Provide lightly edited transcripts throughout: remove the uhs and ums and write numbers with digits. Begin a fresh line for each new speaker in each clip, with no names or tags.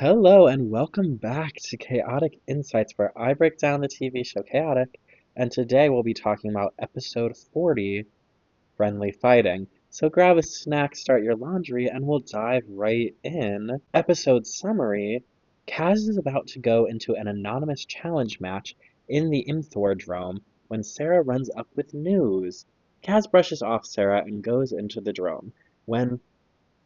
Hello and welcome back to Chaotic Insights, where I break down the TV show Chaotic, and today we'll be talking about episode 40, Friendly Fighting. So grab a snack, start your laundry, and we'll dive right in. Episode summary: Kaz is about to go into an anonymous challenge match in the Drome when Sarah runs up with news. Kaz brushes off Sarah and goes into the Drome when,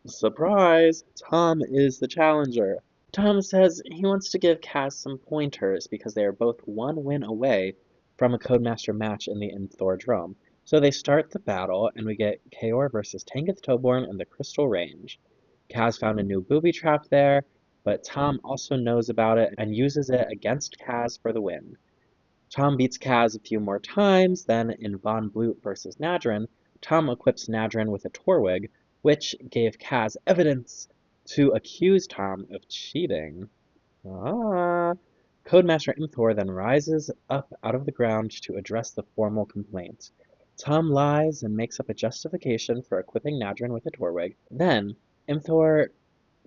surprise, Tom is the challenger. Tom says he wants to give Kaz some pointers because they are both one win away from a Codemaster match in the Drome. So they start the battle, and we get Kaor versus Tanith Toborn in the Crystal Range. Kaz found a new booby trap there, but Tom also knows about it and uses it against Kaz for the win. Tom beats Kaz a few more times, then in Von Blut versus Nadrin, Tom equips Nadrin with a Torwig, which gave Kaz evidence to accuse Tom of cheating. Ah. Codemaster Imthor then rises up out of the ground to address the formal complaint. Tom lies and makes up a justification for equipping Nadrin with a Torwig. Then, Imthor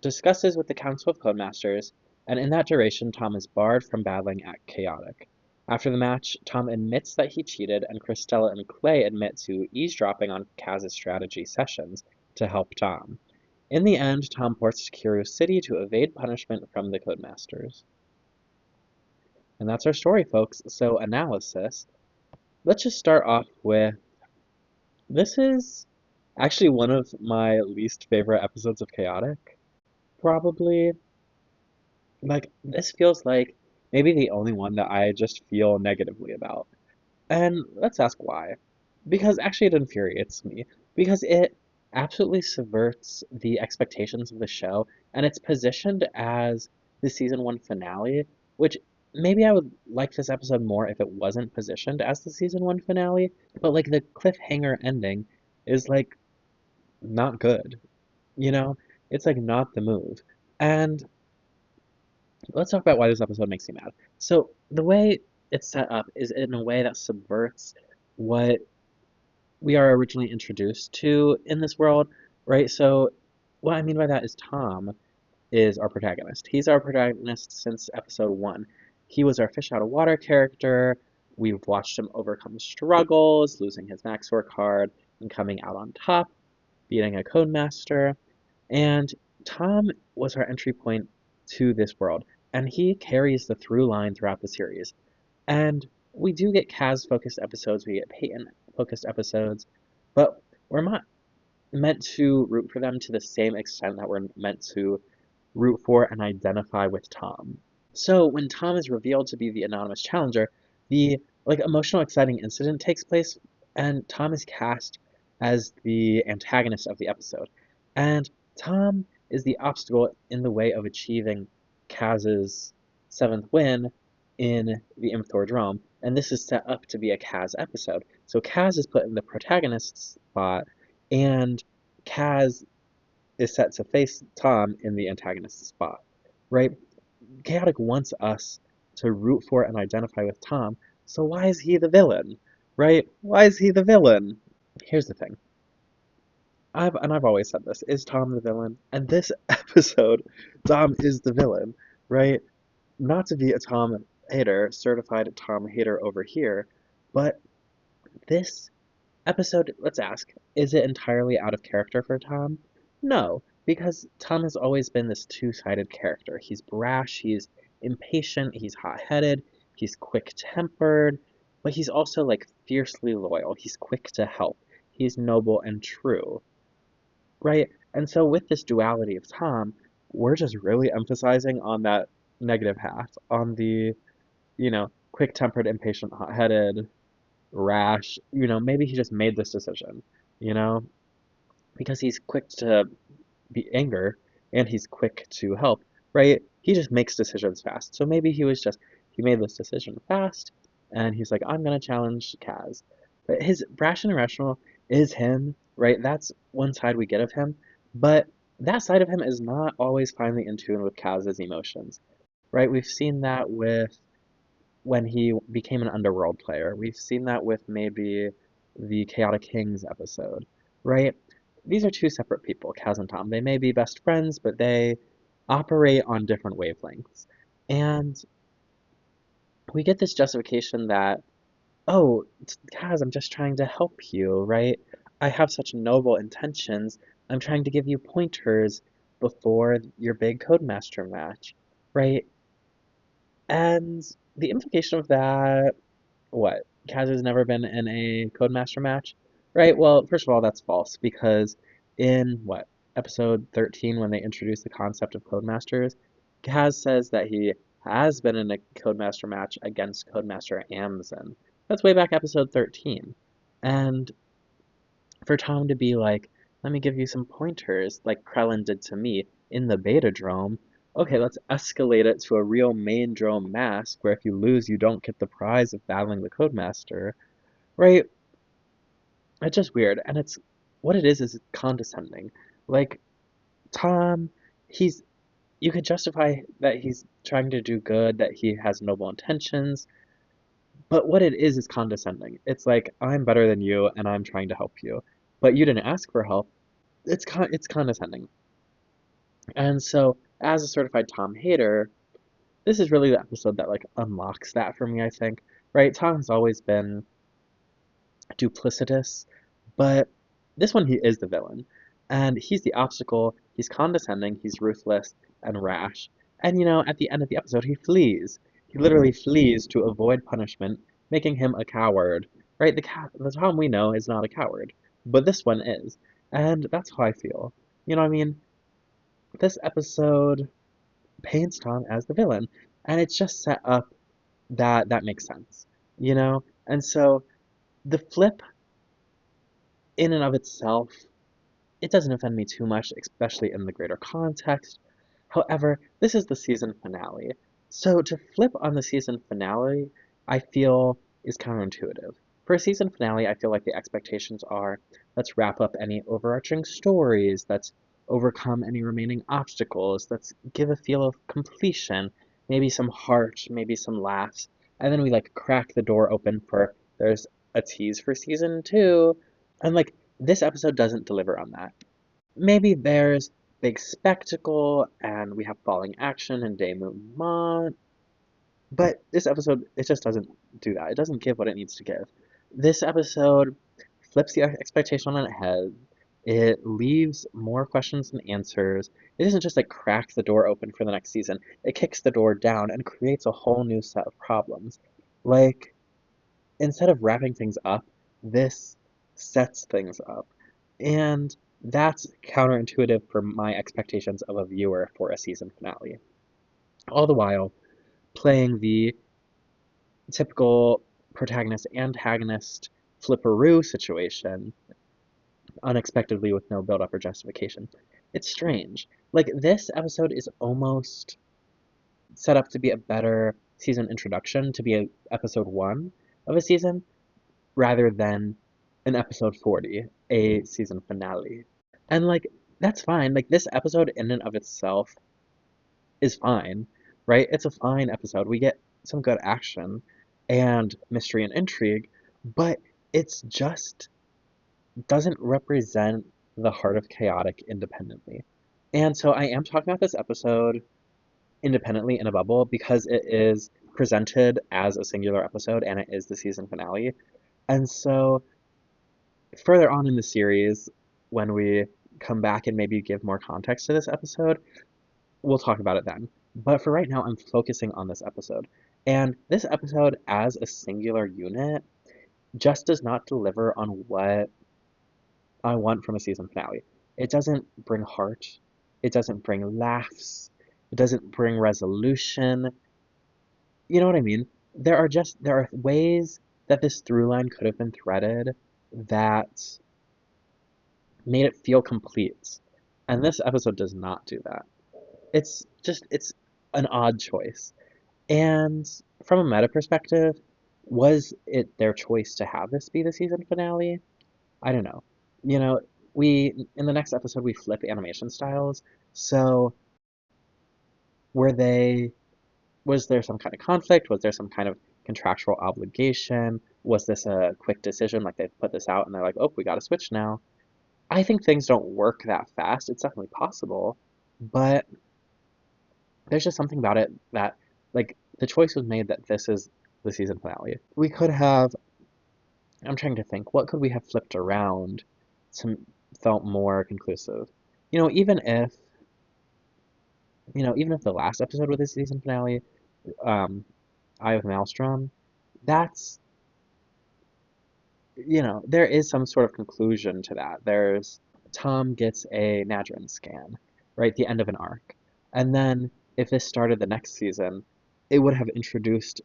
discusses with the Council of Codemasters, and in that duration, Tom is barred from battling at Chaotic. After the match, Tom admits that he cheated, and Christella and Clay admit to eavesdropping on Kaz's strategy sessions to help Tom. In the end, Tom ports to Kiro City to evade punishment from the Codemasters. And that's our story, folks. So, analysis. Let's just start off with this is actually one of my least favorite episodes of Chaotic. Probably. Like, this feels like maybe the only one that I just feel negatively about. And let's ask why. Because actually, it infuriates me. Because it absolutely subverts the expectations of the show, and it's positioned as the season one finale, which maybe I would like this episode more if it wasn't positioned as the season one finale. But like the cliffhanger ending is like not good. You know? It's like not the move. And let's talk about why this episode makes me mad. So the way it's set up is in a way that subverts what we are originally introduced to in this world, right? So what I mean by that is Tom is our protagonist. He's our protagonist since episode one. He was our fish out of water character. We've watched him overcome struggles, losing his Maxor card, and coming out on top, beating a Codemaster. And Tom was our entry point to this world, and he carries the through line throughout the series. And we do get Kaz focused episodes, we get Peyton focused episodes, but we're not meant to root for them to the same extent that we're meant to root for and identify with Tom. So when Tom is revealed to be the anonymous challenger, the like emotional exciting incident takes place, and Tom is cast as the antagonist of the episode. And Tom is the obstacle in the way of achieving Kaz's seventh win in the Drome, and this is set up to be a Kaz episode. So Kaz is put in the protagonist spot, and Kaz is set to face Tom in the antagonist spot, right? Chaotic wants us to root for and identify with Tom, so why is he the villain, right? Why is he the villain? Here's the thing. I've always said this, is Tom the villain? And this episode, Tom is the villain, right? Not to be a Tom hater, certified Tom hater over here, but this episode, let's ask, is it entirely out of character for Tom? No, because Tom has always been this two-sided character. He's brash, he's impatient, he's hot-headed, he's quick-tempered, but he's also like fiercely loyal. He's quick to help. He's noble and true, right? And so with this duality of Tom, we're just really emphasizing on that negative half, on the, quick-tempered, impatient, hot-headed, rash. Maybe he just made this decision, you know, because he's quick to be anger and he's quick to help, right? He just makes decisions fast. So maybe he made this decision fast and he's like, I'm going to challenge Kaz. But his brash and irrational is him, right? That's one side we get of him. But that side of him is not always finally in tune with Kaz's emotions, right? We've seen that with when he became an underworld player. We've seen that with maybe the Chaotic Kings episode, right? These are two separate people, Kaz and Tom. They may be best friends, but they operate on different wavelengths. And we get this justification that, oh, Kaz, I'm just trying to help you, right? I have such noble intentions. I'm trying to give you pointers before your big Codemaster match, right? And the implication of that, what? Kaz has never been in a Codemaster match, right? Well, first of all, that's false because in what? Episode 13, when they introduced the concept of Codemasters, Kaz says that he has been in a Codemaster match against Codemaster Amazon. That's way back episode 13. And for Tom to be like, let me give you some pointers, like Krellin did to me in the beta drome. Okay, let's escalate it to a real main drome mask where if you lose, you don't get the prize of battling the Codemaster, right? It's just weird, and it's what it is condescending. Like Tom, he's you could justify that he's trying to do good, that he has noble intentions, but what it is condescending. It's like I'm better than you, and I'm trying to help you, but you didn't ask for help. It's condescending. And so, as a certified Tom hater, this is really the episode that like unlocks that for me, I think. Right? Tom has always been duplicitous, but this one he is the villain. And he's the obstacle, he's condescending, he's ruthless and rash. And at the end of the episode he flees. He literally flees to avoid punishment, making him a coward. Right? The Tom we know is not a coward, but this one is. And that's how I feel. You know what I mean? This episode paints Tom as the villain, and it's just set up that makes sense. And so the flip in and of itself, it doesn't offend me too much, especially in the greater context. However, this is the season finale. So to flip on the season finale, I feel is counterintuitive. For a season finale, I feel like the expectations are let's wrap up any overarching stories, let's overcome any remaining obstacles, let's give a feel of completion, maybe some heart, maybe some laughs, and then we like crack the door open for there's a tease for season two. And like this episode doesn't deliver on that. Maybe there's big spectacle and we have falling action and denouement, but this episode it just doesn't do that. It doesn't give what it needs to give. This episode flips the expectation on its head. It leaves more questions than answers. It doesn't just like crack the door open for the next season. It kicks the door down and creates a whole new set of problems. Like instead of wrapping things up, this sets things up. And that's counterintuitive for my expectations of a viewer for a season finale. All the while playing the typical protagonist antagonist flipperoo situation unexpectedly with no build up or justification. It's strange. Like this episode is almost set up to be a better season introduction, to be a episode 1 of a season rather than an episode 40, a season finale. And like that's fine. Like this episode in and of itself is fine, right? It's a fine episode. We get some good action and mystery and intrigue, but it's just doesn't represent the heart of chaotic independently. And so I am talking about this episode independently in a bubble because it is presented as a singular episode and it is the season finale. And so further on in the series, when we come back and maybe give more context to this episode, we'll talk about it then. But for right now, I'm focusing on this episode. And this episode, as a singular unit, just does not deliver on what I want from a season finale. It doesn't bring heart. It doesn't bring laughs. It doesn't bring resolution. You know what I mean? There are ways that this through line could have been threaded that made it feel complete. And this episode does not do that. It's an odd choice. And from a meta perspective, was it their choice to have this be the season finale? I don't know. You know, we in the next episode we flip animation styles. So were they was there some kind of conflict? Was there some kind of contractual obligation? Was this a quick decision like they put this out and they're like, "Oh, we got to switch now." I think things don't work that fast. It's definitely possible, but there's just something about it that, like, the choice was made that this is the season finale. We could have, I'm trying to think, what could we have flipped around to felt more conclusive? You know, even if, even if the last episode was the season finale, um, Eye of Maelstrom, that's, there is some sort of conclusion to that. There's Tom gets a Nadrin scan, right? The end of an arc. And then if this started the next season, it would have introduced,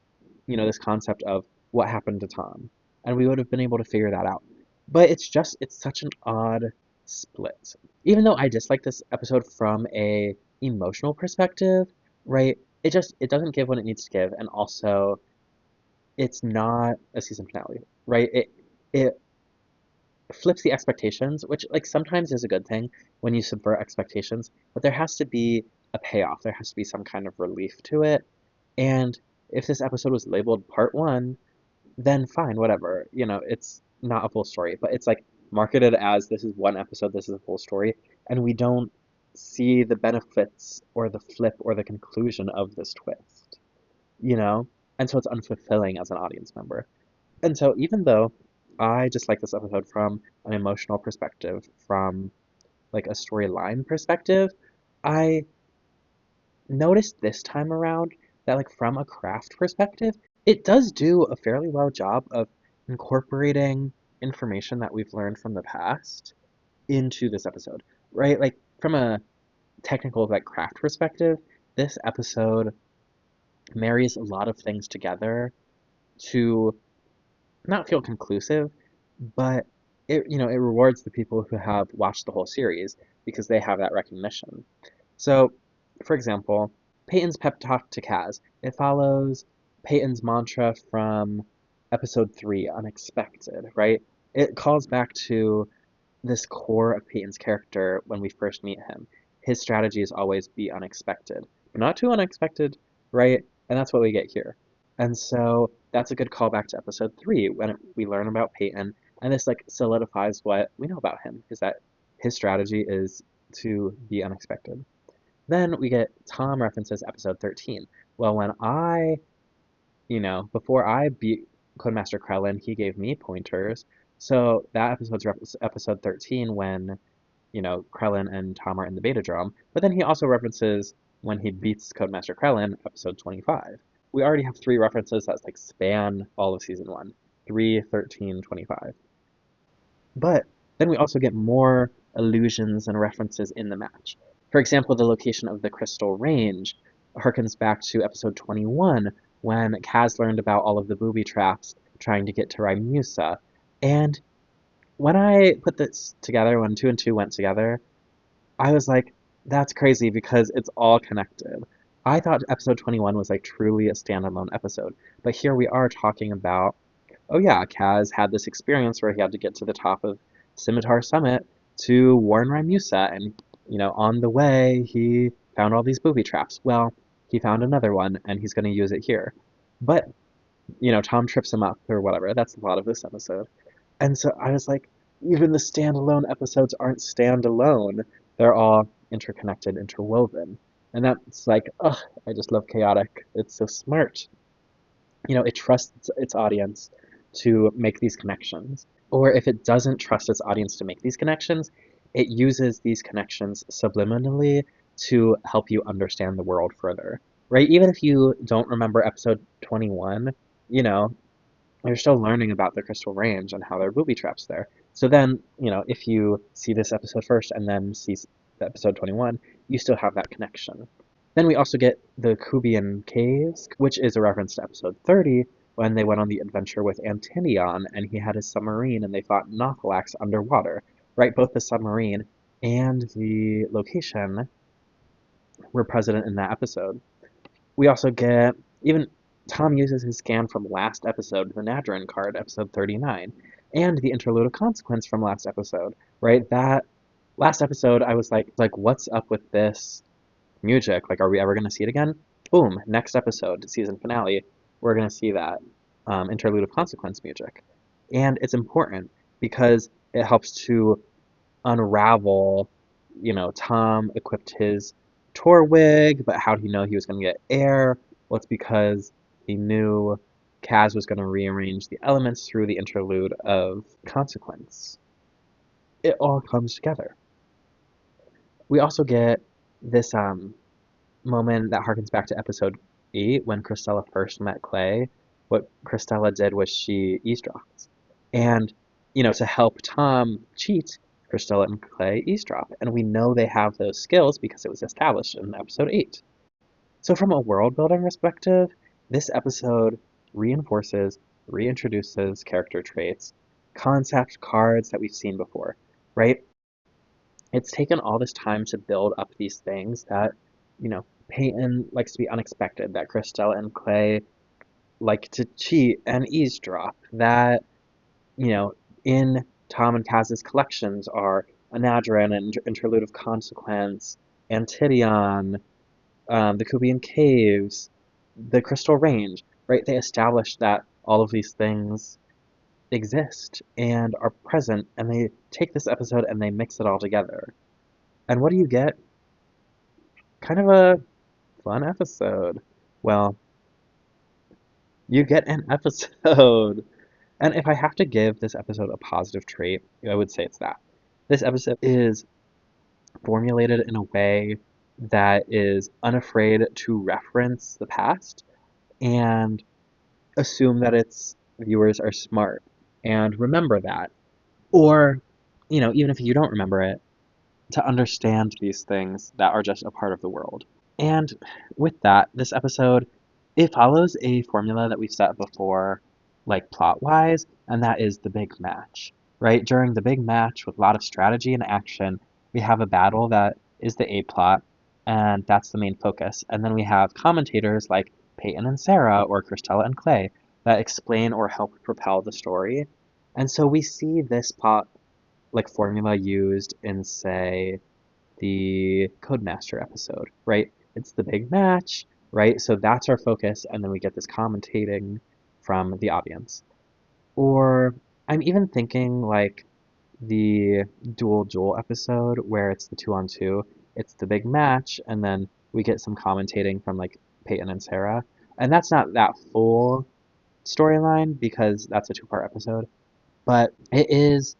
this concept of what happened to Tom. And we would have been able to figure that out. But it's such an odd split. Even though I dislike this episode from a emotional perspective, right? It doesn't give what it needs to give, and also it's not a season finale, right? It flips the expectations, which like sometimes is a good thing when you subvert expectations, but there has to be a payoff. There has to be some kind of relief to it. And if this episode was labeled part one, then fine, whatever. It's not a full story, but it's like marketed as this is one episode, this is a full story, and we don't see the benefits or the flip or the conclusion of this twist, you know? And so it's unfulfilling as an audience member. And so even though I just like this episode from an emotional perspective, from like a storyline perspective, I noticed this time around that like from a craft perspective, it does do a fairly well job of incorporating information that we've learned from the past into this episode, right? Like from a technical like craft perspective, this episode marries a lot of things together to not feel conclusive, but it rewards the people who have watched the whole series because they have that recognition. So, for example, Peyton's pep talk to Kaz. It follows Peyton's mantra from episode 3, Unexpected, right? It calls back to this core of Peyton's character when we first meet him. His strategy is always be unexpected, but not too unexpected, right? And that's what we get here. And so that's a good callback to episode 3 when we learn about Peyton, and this like solidifies what we know about him is that his strategy is to be unexpected. Then we get Tom references episode 13. Well, before I beat Codemaster Krellin, he gave me pointers. So that episode's episode 13 when, Krellin and Tom are in the beta drum. But then he also references when he beats Codemaster Krellin, episode 25. We already have 3 references that like span all of season 1. 3, 13, 25. But then we also get more allusions and references in the match. For example, the location of the Crystal Range harkens back to episode 21 when Kaz learned about all of the booby traps trying to get to Rymusa. And when I put this together, when 2 and 2 went together, I was like, that's crazy because it's all connected. I thought episode 21 was like truly a standalone episode, but here we are talking about, oh yeah, Kaz had this experience where he had to get to the top of Scimitar Summit to warn Rymusa, and on the way he found all these booby traps. Well, he found another one, and he's going to use it here. But Tom trips him up or whatever. That's a lot of this episode. And so I was like, even the standalone episodes aren't standalone. They're all interconnected, interwoven. And that's like, ugh, I just love Chaotic. It's so smart. It trusts its audience to make these connections. Or if it doesn't trust its audience to make these connections, it uses these connections subliminally to help you understand the world further. Right? Even if you don't remember episode 21, you're still learning about the Crystal Range and how there are booby traps there. So then, if you see this episode first and then see episode 21, you still have that connection. Then we also get the Kubian Caves, which is a reference to episode 30, when they went on the adventure with Antinion and he had his submarine and they fought Nothalax underwater. Right, both the submarine and the location were present in that episode. We also get, even Tom uses his scan from last episode, the Nadrin card, episode 39, and the Interlude of Consequence from last episode, right? That last episode, I was like, what's up with this music? Like, are we ever going to see it again? Boom, next episode, season finale, we're going to see that Interlude of Consequence music. And it's important because it helps to unravel, Tom equipped his Torwig, but how did he know he was going to get air? Well, it's because he knew Kaz was going to rearrange the elements through the interlude of consequence. It all comes together. We also get this moment that harkens back to episode 8 when Christella first met Clay. What Christella did was she eavesdropped. And, to help Tom cheat, Christella and Clay eavesdrop. And we know they have those skills because it was established in episode 8. So, from a world building perspective, this episode reinforces, reintroduces character traits, concept cards that we've seen before, right? It's taken all this time to build up these things that, Peyton likes to be unexpected, that Christelle and Clay like to cheat and eavesdrop, that, in Tom and Kaz's collections are Anadra and Interlude of Consequence, Antidion, the Kubian Caves, the Crystal Range, right? They established that all of these things exist and are present, and they take this episode and they mix it all together. And what do you get? Kind of a fun episode. Well, you get an episode. And if I have to give this episode a positive trait, I would say it's that. This episode is formulated in a way that is unafraid to reference the past and assume that its viewers are smart and remember that. Or, even if you don't remember it, to understand these things that are just a part of the world. And with that, this episode, it follows a formula that we've set before, like plot-wise, and that is the big match, right? During the big match with a lot of strategy and action, we have a battle that is the A-plot, and that's the main focus. And then we have commentators like Peyton and Sarah or Christella and Clay that explain or help propel the story. And so we see this plot like formula used in, say, the Codemaster episode, right? It's the big match, right? So that's our focus, and then we get this commentating from the audience. Or I'm even thinking like the Dual Duel episode where it's the 2-on-2. It's the big match, and then we get some commentating from like Peyton and Sarah. And that's not that full storyline because that's a 2-part episode, but it is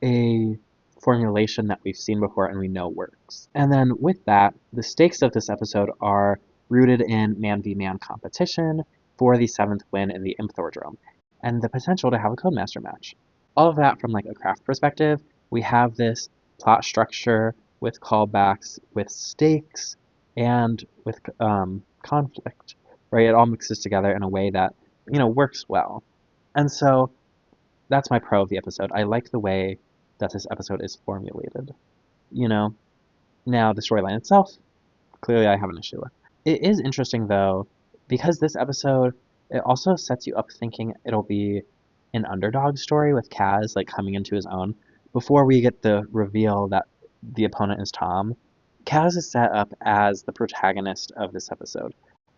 a formulation that we've seen before and we know works. And then with that, the stakes of this episode are rooted in man v man competition for the 7th win in the Imthor Drome, and the potential to have a Codemaster match. All of that from like a craft perspective, we have this plot structure with callbacks, with stakes, and with conflict, right? It all mixes together in a way that, works well. And so that's my pro of the episode. I like the way that this episode is formulated. You know, now the storyline itself, clearly I have an issue with. It is interesting though, because this episode, it also sets you up thinking it'll be an underdog story with Kaz like coming into his own. Before we get the reveal that the opponent is Tom, Kaz is set up as the protagonist of this episode,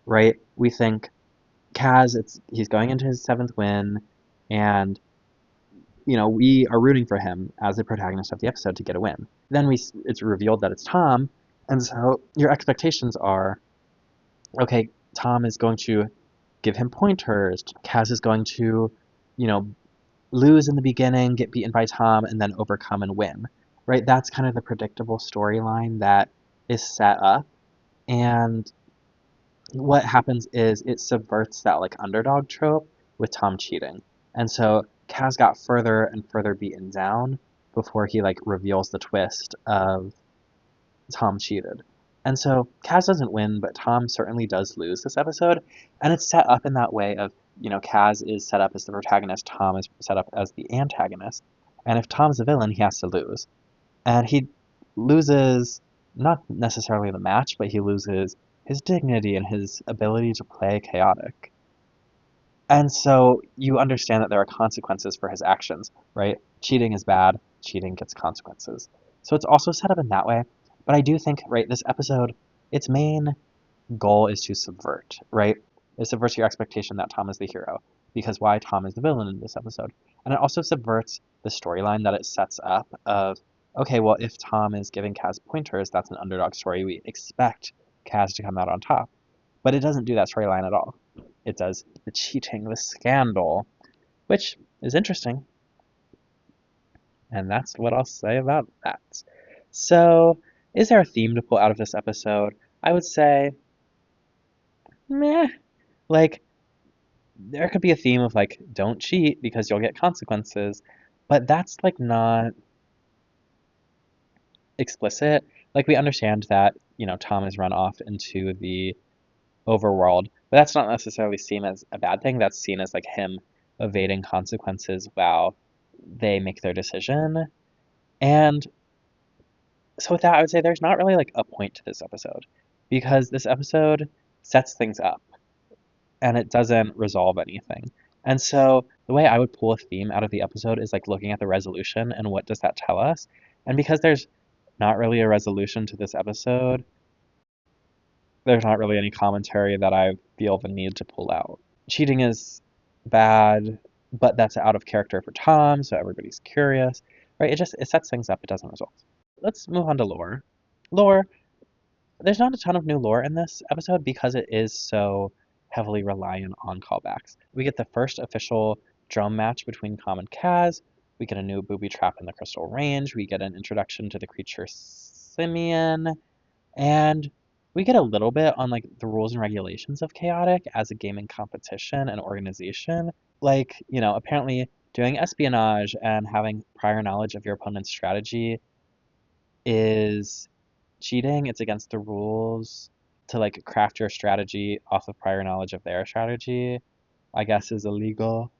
right? We think Kaz, he's going into his 7th win, and we are rooting for him as the protagonist of the episode to get a win. Then it's revealed that it's Tom, and so your expectations are, okay, Tom is going to give him pointers. Kaz is going to, lose in the beginning, get beaten by Tom, and then overcome and win. Right? That's kind of the predictable storyline that is set up. And what happens is it subverts that like underdog trope with Tom cheating. And so Kaz got further and further beaten down before he like reveals the twist of Tom cheated. And so Kaz doesn't win, but Tom certainly does lose this episode. And it's set up in that way of, Kaz is set up as the protagonist, Tom is set up as the antagonist. And if Tom's a villain, he has to lose. And he loses not necessarily the match, but he loses his dignity and his ability to play chaotic. And so you understand that there are consequences for his actions, right? Cheating is bad, cheating gets consequences. So it's also set up in that way. But I do think, right, this episode, its main goal is to subvert, right? It subverts your expectation that Tom is the hero, because why Tom is the villain in this episode. And it also subverts the storyline that it sets up of, okay, well, if Tom is giving Kaz pointers, that's an underdog story. We expect Kaz to come out on top. But it doesn't do that storyline at all. It does the cheating, the scandal, which is interesting. And that's what I'll say about that. So, is there a theme to pull out of this episode? I would say, meh. Like, there could be a theme of, like, don't cheat because you'll get consequences, but that's, like, not explicit. Like, we understand that, Tom is run off into the overworld, but that's not necessarily seen as a bad thing. That's seen as, like, him evading consequences while they make their decision. And so with that, I would say there's not really like a point to this episode because this episode sets things up and it doesn't resolve anything. And so the way I would pull a theme out of the episode is like looking at the resolution and what does that tell us? And because there's not really a resolution to this episode, there's not really any commentary that I feel the need to pull out. Cheating is bad, but that's out of character for Tom, so everybody's curious, right? It sets things up, it doesn't resolve. Let's move on to lore. Lore, there's not a ton of new lore in this episode because it is so heavily reliant on callbacks. We get the first official drum match between Comm and Kaz. We get a new booby trap in the Crystal Range. We get an introduction to the creature Simeon. And we get a little bit on like the rules and regulations of Chaotic as a gaming competition and organization. Like, apparently doing espionage and having prior knowledge of your opponent's strategy is cheating. It's against the rules to like craft your strategy off of prior knowledge of their strategy, I guess is illegal,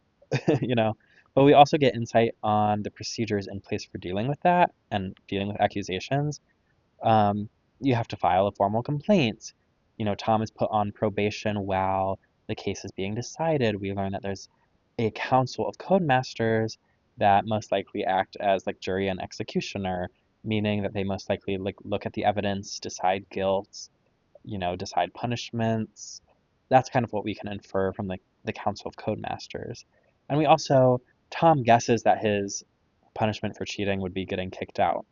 you know. But we also get insight on the procedures in place for dealing with that and dealing with accusations. Um, you have to file a formal complaint. Tom is put on probation while the case is being decided. We learn that there's a council of codemasters that most likely act as like jury and executioner, meaning that they most likely like look at the evidence, decide guilt, decide punishments. That's kind of what we can infer from the council of codemasters. And we also, Tom guesses that his punishment for cheating would be getting kicked out.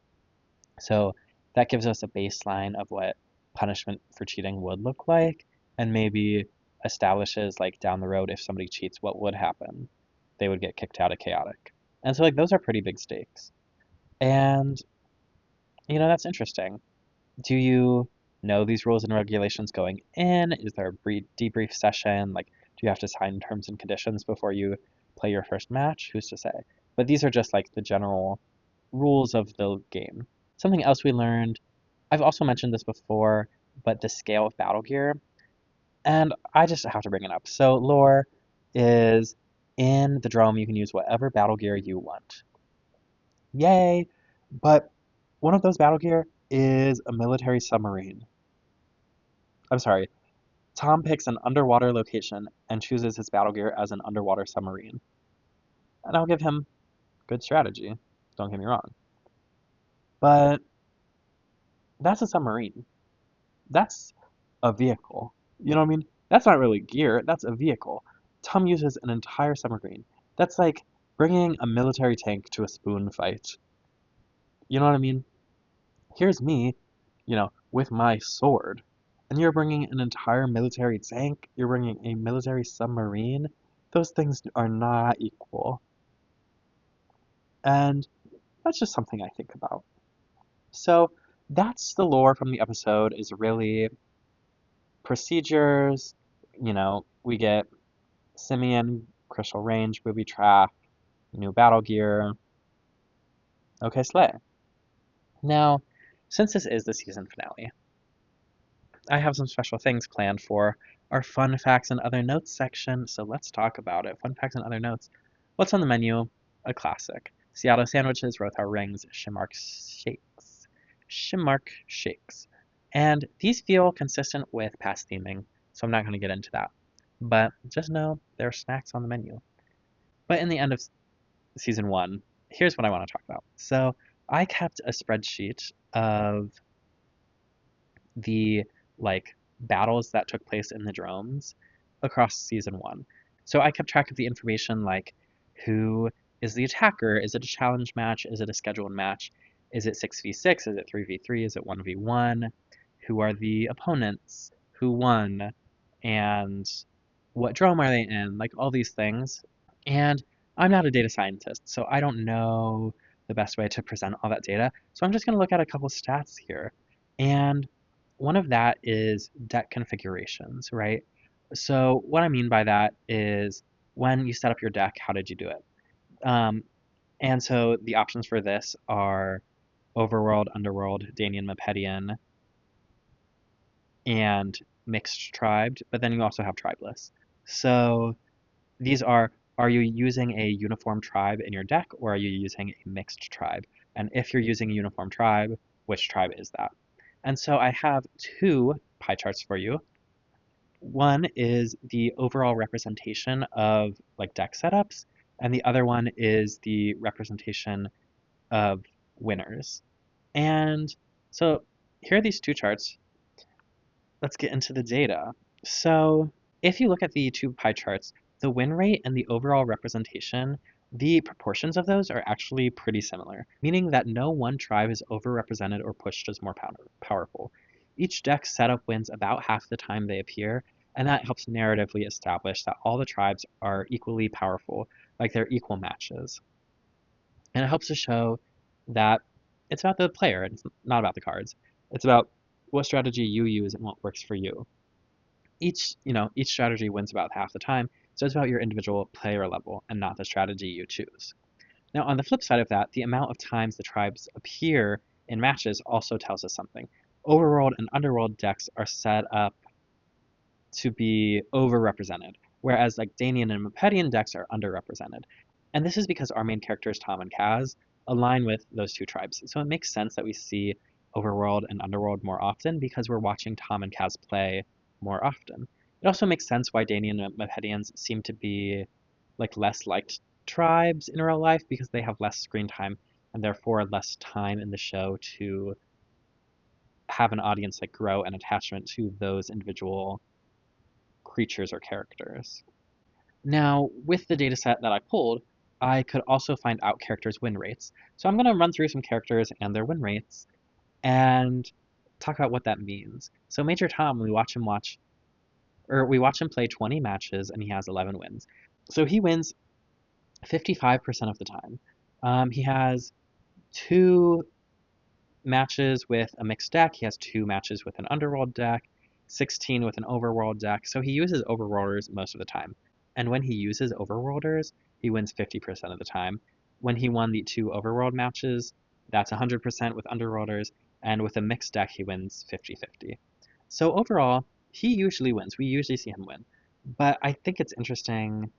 So that gives us a baseline of what punishment for cheating would look like, and maybe establishes like down the road if somebody cheats, what would happen. They would get kicked out of Chaotic. And so like those are pretty big stakes. And that's interesting. Do you know these rules and regulations going in? Is there a debrief session? Like, do you have to sign terms and conditions before you play your first match? Who's to say? But these are just like the general rules of the game. Something else we learned, I've also mentioned this before, but the scale of battle gear, and I just have to bring it up. So lore is in the Drome, you can use whatever battle gear you want. Yay! But one of those battle gear is a military submarine. I'm sorry, Tom picks an underwater location and chooses his battle gear as an underwater submarine. And I'll give him good strategy, don't get me wrong. But that's a submarine. That's a vehicle. You know what I mean? That's not really gear, that's a vehicle. Tom uses an entire submarine. That's like bringing a military tank to a spoon fight. You know what I mean? Here's me, with my sword. And you're bringing an entire military tank, you're bringing a military submarine. Those things are not equal. And that's just something I think about. So that's the lore from the episode is really procedures. We get Simeon, Crystal Range, Booby Trap, new battle gear. Okay, slay. Now, since this is the season finale, I have some special things planned for our fun facts and other notes section, so let's talk about it. Fun facts and other notes. What's on the menu? A classic. Seattle sandwiches, Rothar rings, Shimark shakes. Shimark shakes. And these feel consistent with past theming, so I'm not going to get into that. But just know there are snacks on the menu. But in the end of season 1, here's what I want to talk about. So I kept a spreadsheet of the like battles that took place in the Dromes across season 1. So I kept track of the information like who is the attacker? Is it a challenge match? Is it a scheduled match? Is it 6v6? Is it 3v3? Is it 1v1? Who are the opponents? Who won? And what drome are they in? Like all these things. And I'm not a data scientist, so I don't know the best way to present all that data. So I'm just going to look at a couple stats here. And one of that is deck configurations, right? So what I mean by that is when you set up your deck, how did you do it? Um, and so the options for this are Overworld, Underworld, Danian, Mepedian, and Mixed Tribed, but then you also have Tribeless. So these are you using a uniform tribe in your deck, or are you using a mixed tribe? And if you're using a uniform tribe, which tribe is that? And so I have two pie charts for you. One is the overall representation of like deck setups, and the other one is the representation of winners. And so here are these two charts. Let's get into the data. So if you look at the two pie charts, the win rate and the overall representation, the proportions of those are actually pretty similar, meaning that no one tribe is overrepresented or pushed as more powerful. Each deck setup wins about half the time they appear, and that helps narratively establish that all the tribes are equally powerful, like they're equal matches. And it helps to show that it's about the player, it's not about the cards. It's about what strategy you use and what works for you. Each strategy wins about half the time, so it's about your individual player level and not the strategy you choose. Now, on the flip side of that, the amount of times the tribes appear in matches also tells us something. Overworld and Underworld decks are set up to be overrepresented, whereas like Danian and Mepedian decks are underrepresented. And this is because our main characters, Tom and Kaz, align with those two tribes. So it makes sense that we see Overworld and Underworld more often because we're watching Tom and Kaz play more often. It also makes sense why Danian and Mepedians seem to be like less liked tribes in real life because they have less screen time and therefore less time in the show to have an audience like grow an attachment to those individual creatures or characters. Now, with the dataset that I pulled, I could also find out characters' win rates. So I'm going to run through some characters and their win rates and talk about what that means. So Major Tom, we watch him play 20 matches and he has 11 wins. So he wins 55% of the time. He has two matches with a mixed deck. He has two matches with an underworld deck, 16 with an overworld deck. So he uses overworlders most of the time. And when he uses overworlders, he wins 50% of the time. When he won the two overworld matches, that's 100% with underworlders. And with a mixed deck, he wins 50-50. So overall, he usually wins. We usually see him win. But I think it's interesting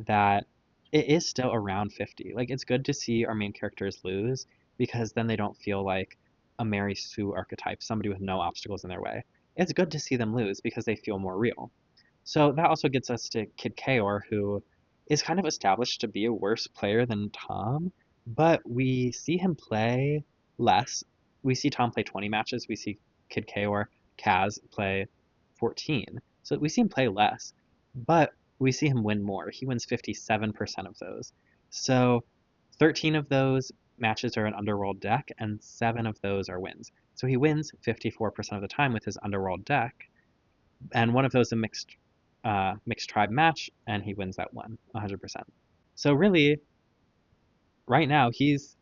that it is still around 50. Like, it's good to see our main characters lose because then they don't feel like a Mary Sue archetype, somebody with no obstacles in their way. It's good to see them lose because they feel more real. So that also gets us to Kid Kaor, who is kind of established to be a worse player than Tom, but we see him play less. We see Tom play 20 matches. We see Kid Kaor, Kaz play 14. So we see him play less, but we see him win more. He wins 57% of those. So 13 of those matches are an underworld deck, and 7 of those are wins. So he wins 54% of the time with his underworld deck, and one of those is a mixed tribe match, and he wins that one 100%. So really, right now he's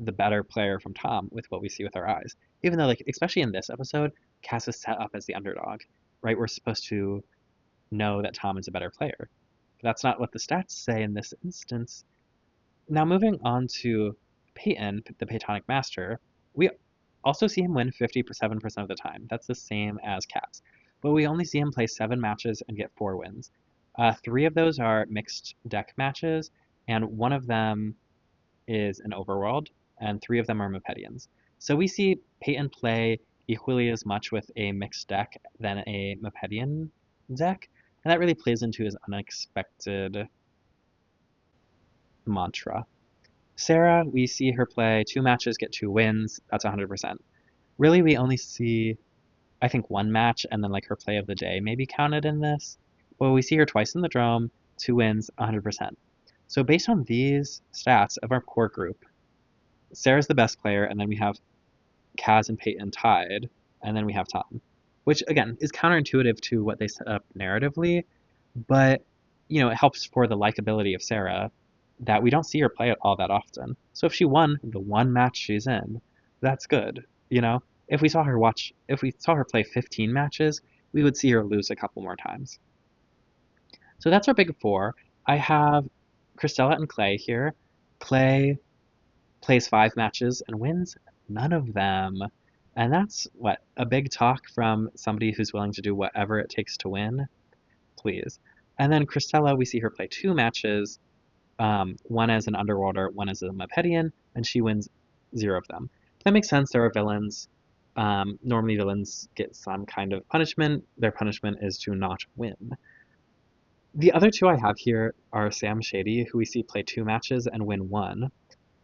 the better player from Tom with what we see with our eyes. Even though, like, especially in this episode, Cass is set up as the underdog, right? We're supposed to know that Tom is a better player. But that's not what the stats say in this instance. Now, moving on to Peyton, the Peytonic Master, we also see him win 57% of the time. That's the same as Cass. But we only see him play 7 matches and get 4 wins. 3 of those are mixed deck matches, and one of them is an overworld, and 3 of them are Mepedians. So we see Peyton play equally as much with a mixed deck than a Mepedian deck, and that really plays into his unexpected mantra. Sarah, we see her play 2 matches, get 2 wins. That's 100%. Really, we only see, I think, 1 match, and then like her play of the day may be counted in this. Well, we see her twice in the Drome, 2 wins, 100%. So based on these stats of our core group, Sarah's the best player, and then we have Kaz and Peyton tied, and then we have Tom, which again is counterintuitive to what they set up narratively, but it helps for the likability of Sarah that we don't see her play it all that often. So if she won the one match she's in, that's good. If we saw her play 15 matches, we would see her lose a couple more times. So that's our big four. I have Christella and Clay here. Clay plays 5 matches and wins none of them. And that's what? A big talk from somebody who's willing to do whatever it takes to win? Please. And then Christella, we see her play 2 matches, one as an Underworlder, one as a Mopedian, and she wins 0 of them. That makes sense. There are villains. Normally, villains get some kind of punishment. Their punishment is to not win. The other 2 I have here are Sam Shady, who we see play 2 matches and win 1,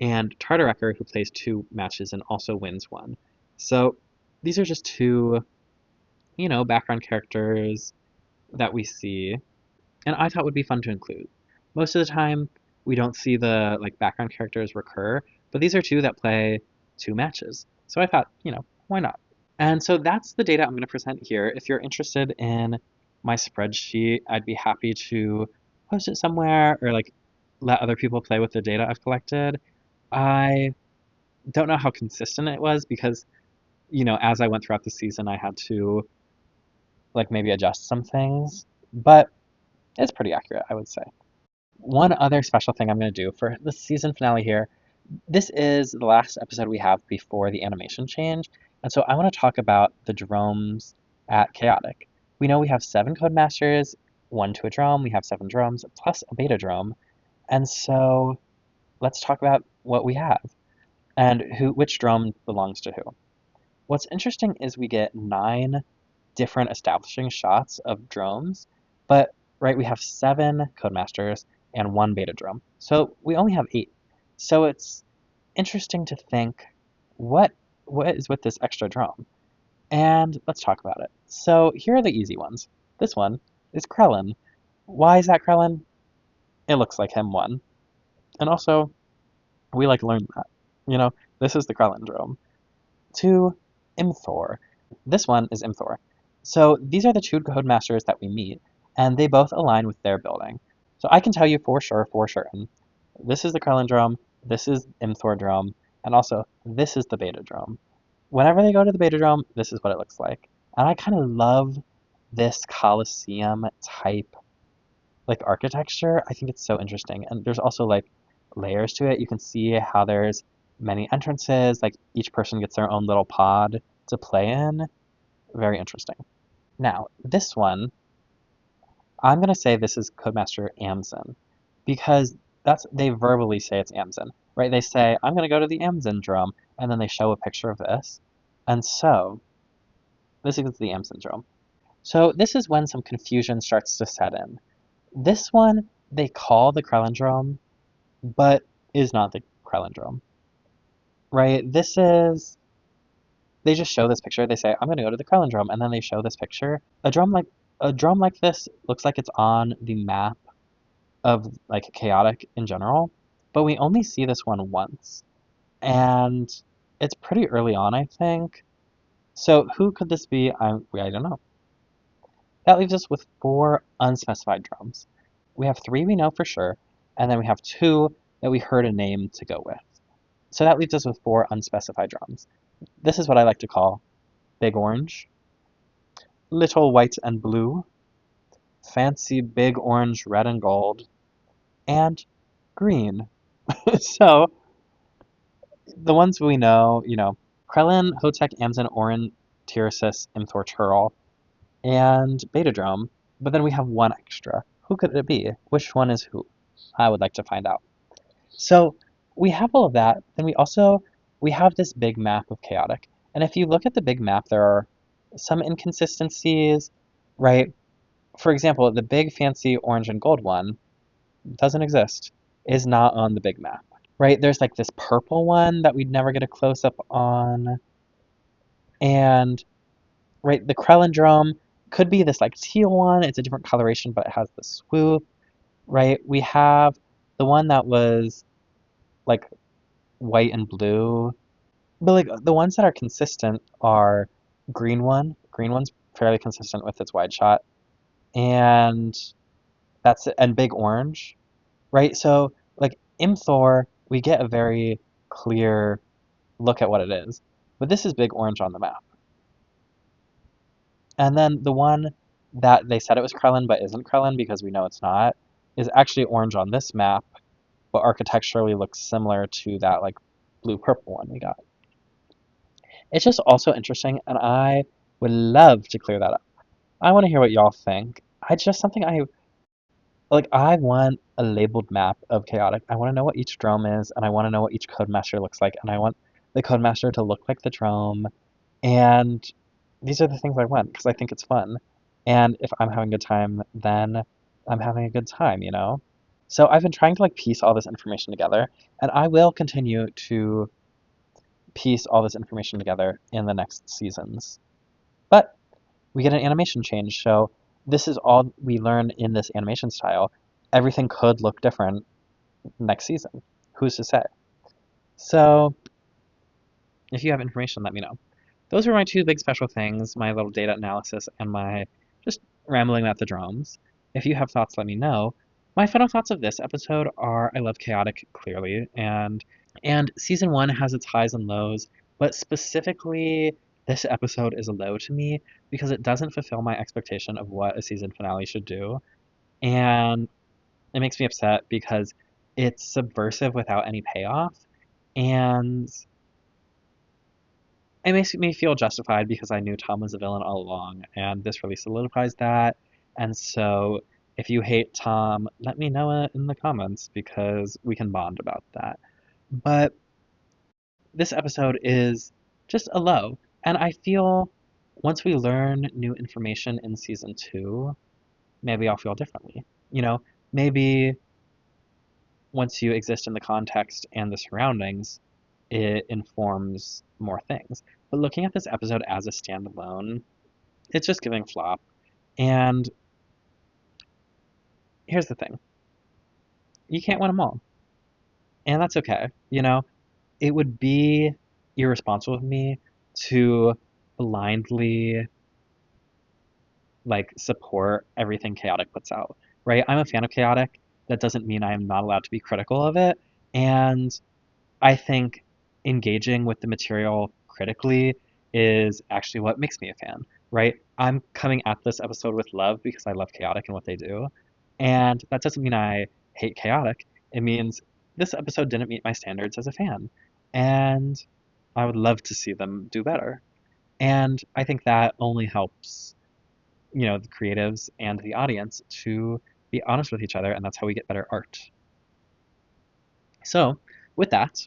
and Tartarecker, who plays 2 matches and also wins 1. So these are just 2, background characters that we see, and I thought would be fun to include. Most of the time, we don't see the background characters recur, but these are 2 that play 2 matches. So I thought, why not? And so that's the data I'm going to present here. If you're interested in my spreadsheet, I'd be happy to post it somewhere or let other people play with the data I've collected. I don't know how consistent it was because, as I went throughout the season, I had to maybe adjust some things, but it's pretty accurate, I would say. One other special thing I'm going to do for the season finale here, this is the last episode we have before the animation change, and so I want to talk about the dromes at Chaotic. We know we have 7 Codemasters, 1 to a drome, we have 7 dromes, plus a beta drome, and so let's talk about what we have and which drome belongs to who. What's interesting is we get 9 different establishing shots of dromes, but we have 7 Codemasters and 1 beta drome. So we only have 8. So it's interesting to think what is with this extra drome? And let's talk about it. So here are the easy ones. This one is Krellin. Why is that Krellin? It looks like him, one. And also, we learned that. This is the Krellin drome. 2, Imthor. This one is Imthor. So these are the 2 Codemasters that we meet, and they both align with their building. So I can tell you for certain, this is the Krellin drome, this is Imthor drome, and also this is the beta drome. Whenever they go to the beta drome, this is what it looks like. And I kind of love this Colosseum type architecture. I think it's so interesting. And there's also layers to it. You can see how there's many entrances, each person gets their own little pod to play in. Very interesting. Now, this one, I'm going to say this is Codemaster Amzen, because they verbally say it's Amzen, right? They say, I'm going to go to the Amzen drome, and then they show a picture of this. And so, this is the Amzen drome. So this is when some confusion starts to set in. This one, they call the Krellin drome, but is not the Krellin drome, right? They just show this picture. They say, I'm going to go to the Krellin drome, and then they show this picture. A drome like this looks like it's on the map of Chaotic in general, but we only see this one once, and it's pretty early on, I think. So who could this be? I don't know. That leaves us with 4 unspecified dromes. We have 3 we know for sure, and then we have 2 that we heard a name to go with. So that leaves us with 4 unspecified dromes. This is what I like to call Big Orange, Little White and Blue, Fancy Big Orange Red and Gold, and Green. So, the ones we know, Krellin, Hotek, Amzen, Orin, Tyrasis, Imthor, Turl, and Betadrome, but then we have 1 extra. Who could it be? Which one is who? I would like to find out. So we have all of that, then we have this big map of Chaotic. And if you look at the big map, there are some inconsistencies, right? For example, the big fancy orange and gold one doesn't exist, is not on the big map, right? There's this purple one that we'd never get a close-up on. And, right, the Krellin drome could be this teal one. It's a different coloration, but it has the swoop, right? We have the one that was white and blue. But like the ones that are consistent are green one. Green one's fairly consistent with its wide shot. And that's it. And big orange, right? So like in Thor, we get a very clear look at what it is. But this is big orange on the map. And then the one that they said it was Krellin but isn't Krellin because we know it's not, is actually orange on this map, but architecturally looks similar to that like blue purple one we got. It's just also interesting, and I would love to clear that up. I want to hear what y'all think. I just something I like. I want a labeled map of chaotic. I want to know what each drome is, and I want to know what each codemaster looks like, and I want the codemaster to look like the drome. And these are the things I want because I think it's fun. And if I'm having a good time, then I'm having a good time, you know? So I've been trying to like piece all this information together, and I will continue to piece all this information together in the next seasons. But we get an animation change, so this is all we learn in this animation style. Everything could look different next season. Who's to say? So if you have information, let me know. Those were my two big special things, my little data analysis and my just rambling about the drums. If you have thoughts, let me know. My final thoughts of this episode are I love chaotic clearly, and season one has its highs and lows, but specifically this episode is a low to me because it doesn't fulfill my expectation of what a season finale should do. And it makes me upset because it's subversive without any payoff. And it makes me feel justified because I knew Tom was a villain all along, and this really solidifies that. And so, if you hate Tom, let me know it in the comments because we can bond about that. But this episode is just a low, and I feel once we learn new information in season two, maybe I'll feel differently. You know, maybe once you exist in the context and the surroundings, it informs more things. But looking at this episode as a standalone, it's just giving flop. And here's the thing, you can't win them all. And that's okay. You know, it would be irresponsible of me to blindly like support everything chaotic puts out, right? I'm a fan of chaotic. That doesn't mean I am not allowed to be critical of it. And I think engaging with the material critically is actually what makes me a fan, right? I'm coming at this episode with love because I love Chaotic and what they do. And that doesn't mean I hate Chaotic. It means this episode didn't meet my standards as a fan. And I would love to see them do better. And I think that only helps, you know, the creatives and the audience to be honest with each other, and that's how we get better art. So, with that,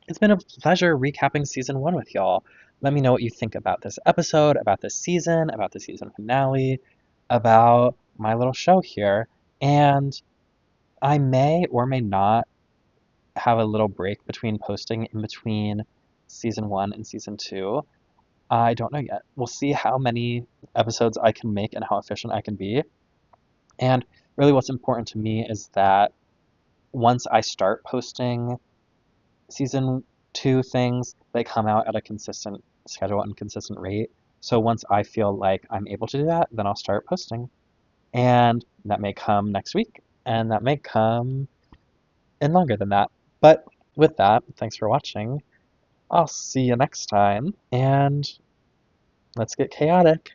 it's been a pleasure recapping season one with y'all. Let me know what you think about this episode, about this season, about the season finale, about my little show here. And I may or may not have a little break between posting in between season one and season two. I don't know yet. We'll see how many episodes I can make and how efficient I can be. And really, what's important to me is that once I start posting season two things, they come out at a consistent schedule and consistent rate. So once I feel like I'm able to do that, then I'll start posting. And that may come next week, and that may come in longer than that. But with that, thanks for watching. I'll see you next time, and let's get chaotic.